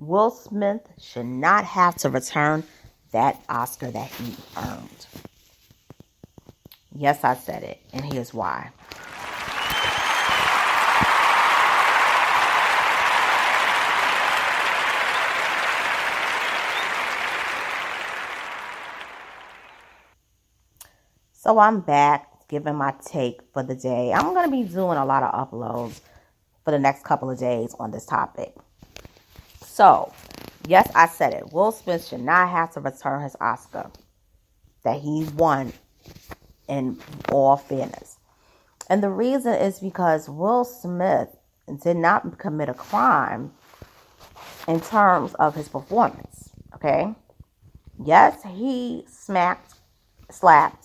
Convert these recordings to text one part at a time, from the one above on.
Will Smith should not have to return that Oscar that he earned. Yes, I said it, and here's why. So I'm back giving my take for the day. I'm going to be doing a lot of uploads for the next couple of days on this topic. So, yes, I said it. Will Smith should not have to return his Oscar that he won in all fairness. And the reason is because Will Smith did not commit a crime in terms of his performance. Okay? Yes, he slapped, struck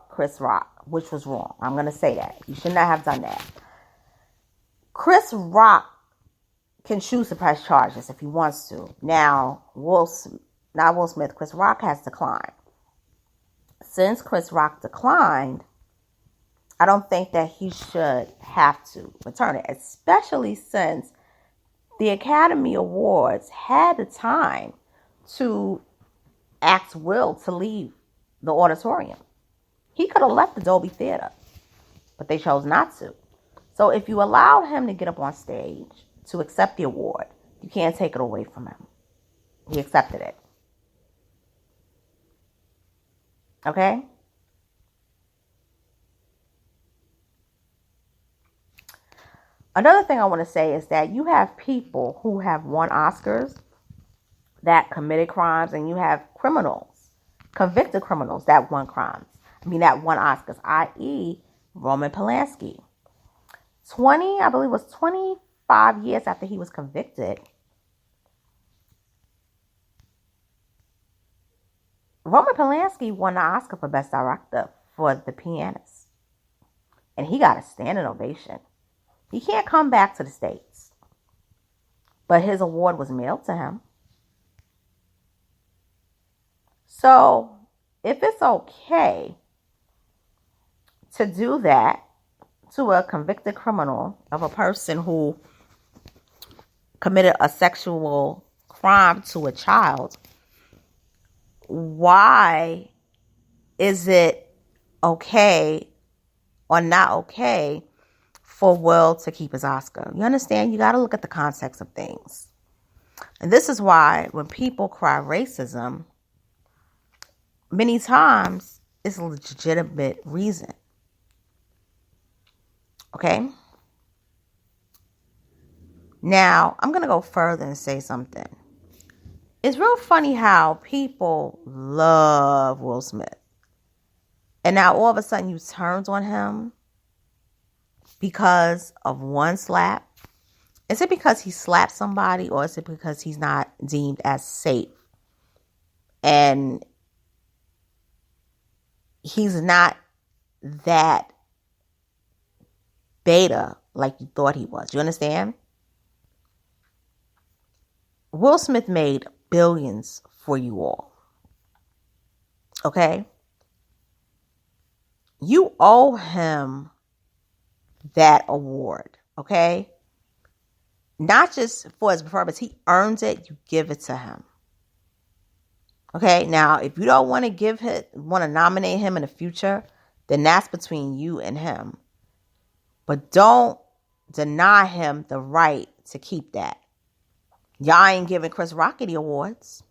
Chris Rock, which was wrong. I'm going to say that. You should not have done that. Chris Rock can choose to press charges if he wants to. Now, Chris Rock has declined. Since Chris Rock declined, I don't think that he should have to return it, especially since the Academy Awards had the time to ask Will to leave the auditorium. He could have left the Dolby Theater, but they chose not to. So if you allowed him to get up on stage to accept the award, you can't take it away from him. He accepted it. Okay? Another thing I want to say is that you have people who have won Oscars that committed crimes, and you have convicted criminals that won Oscars, i.e. Roman Polanski. 25 years after he was convicted, Roman Polanski won the Oscar for Best Director for The Pianist. And he got a standing ovation. He can't come back to the States, but his award was mailed to him. So, if it's okay to do that to a convicted criminal of a person who committed a sexual crime to a child, why is it okay or not okay for Will to keep his Oscar? You understand? You got to look at the context of things. And this is why when people cry racism, many times it's a legitimate reason. Okay? Now, I'm going to go further and say something. It's real funny how people love Will Smith. And now all of a sudden you turned on him because of one slap. Is it because he slapped somebody, or is it because he's not deemed as safe? And he's not that beta like you thought he was. You understand? Will Smith made billions for you all. Okay? You owe him that award. Okay? Not just for his performance. He earns it. You give it to him. Okay? Now, if you don't want to nominate him in the future, then that's between you and him. But don't deny him the right to keep that. Y'all ain't giving Chris Rock any awards.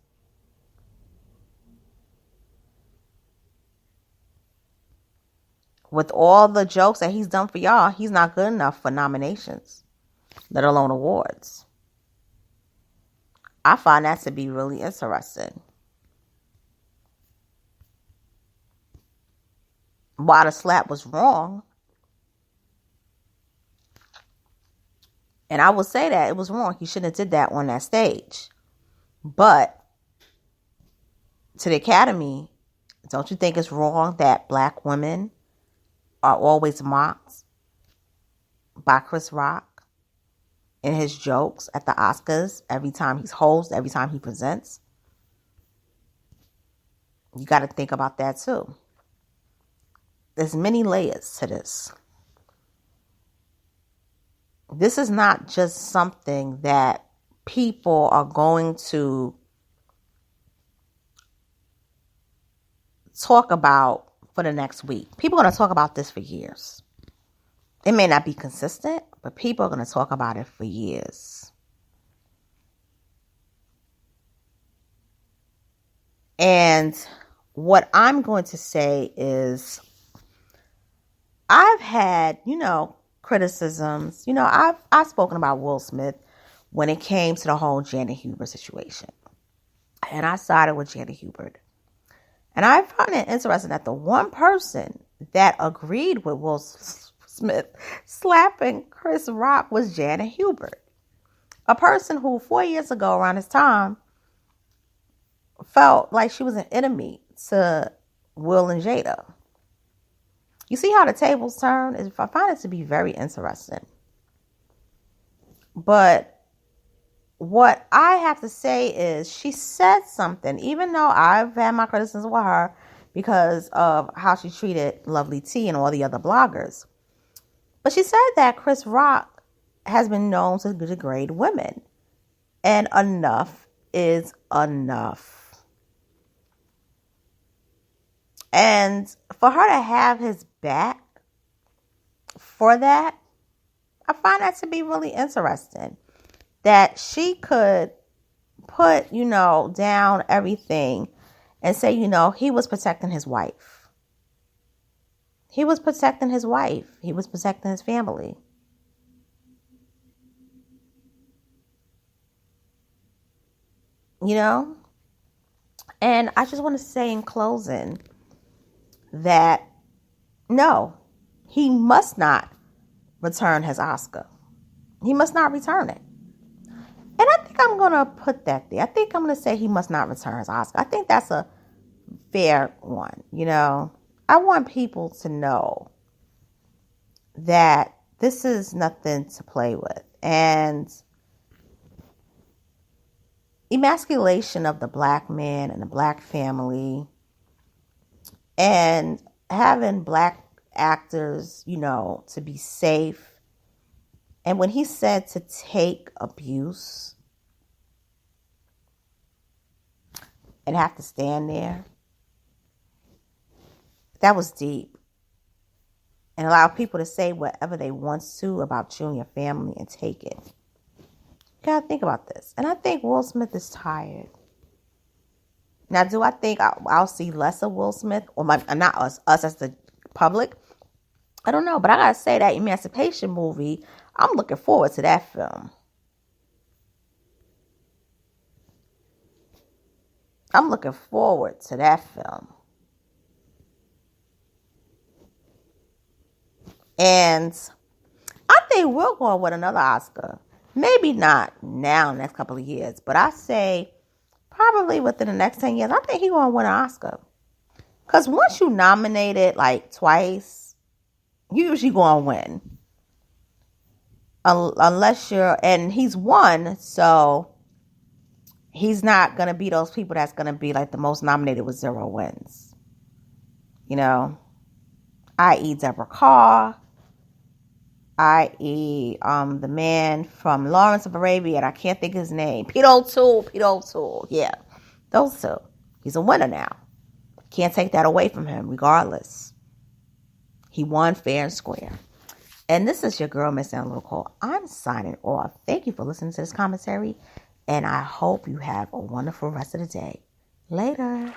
With all the jokes that he's done for y'all, he's not good enough for nominations, let alone awards. I find that to be really interesting. While the slap was wrong, and I will say that it was wrong. He shouldn't have did that on that stage. But to the Academy, don't you think it's wrong that black women are always mocked by Chris Rock in his jokes at the Oscars every time he's host, every time he presents? You got to think about that too. There's many layers to this. This is not just something that people are going to talk about for the next week. People are going to talk about this for years. It may not be consistent, but people are going to talk about it for years. And what I'm going to say is, I've had, criticisms. I've spoken about Will Smith when it came to the whole Janet Hubert situation. And I sided with Janet Hubert. And I find it interesting that the one person that agreed with Will Smith slapping Chris Rock was Janet Hubert. A person who 4 years ago around this time felt like she was an enemy to Will and Jada. You see how the tables turn? I find it to be very interesting. But what I have to say is, she said something, even though I've had my criticisms with her because of how she treated Lovely T and all the other bloggers. But she said that Chris Rock has been known to degrade women. And enough is enough. And for her to have his back for that, I find that to be really interesting. That she could put, down everything and say, he was protecting his wife. He was protecting his wife. He was protecting his family. And I just want to say in closing that, no, he must not return his Oscar. He must not return it. And I think I'm going to put that there. I think I'm going to say he must not return his Oscar. I think that's a fair one. I want people to know that this is nothing to play with. And emasculation of the black man and the black family, and having black actors, to be safe. And when he said to take abuse and have to stand there, that was deep. And allow people to say whatever they want to about you and your family and take it. You gotta think about this. And I think Will Smith is tired. Now, do I think I'll see less of Will Smith? Or not us as the public? I don't know. But I gotta say, that Emancipation movie, I'm looking forward to that film. I'm looking forward to that film. And I think we'll go with another Oscar. Maybe not now, next couple of years. But I say probably within the next 10 years, I think he's going to win an Oscar. Because once you nominated like twice, you usually going to win. Unless and he's won, so he's not going to be those people that's going to be like the most nominated with 0 wins. I.e. Deborah Carr, i.e. the man from Lawrence of Arabia, and I can't think of his name. Pete O'Toole. Yeah, those two. He's a winner now. Can't take that away from him, regardless. He won fair and square. And this is your girl, Miss Local. I'm signing off. Thank you for listening to this commentary, and I hope you have a wonderful rest of the day. Later.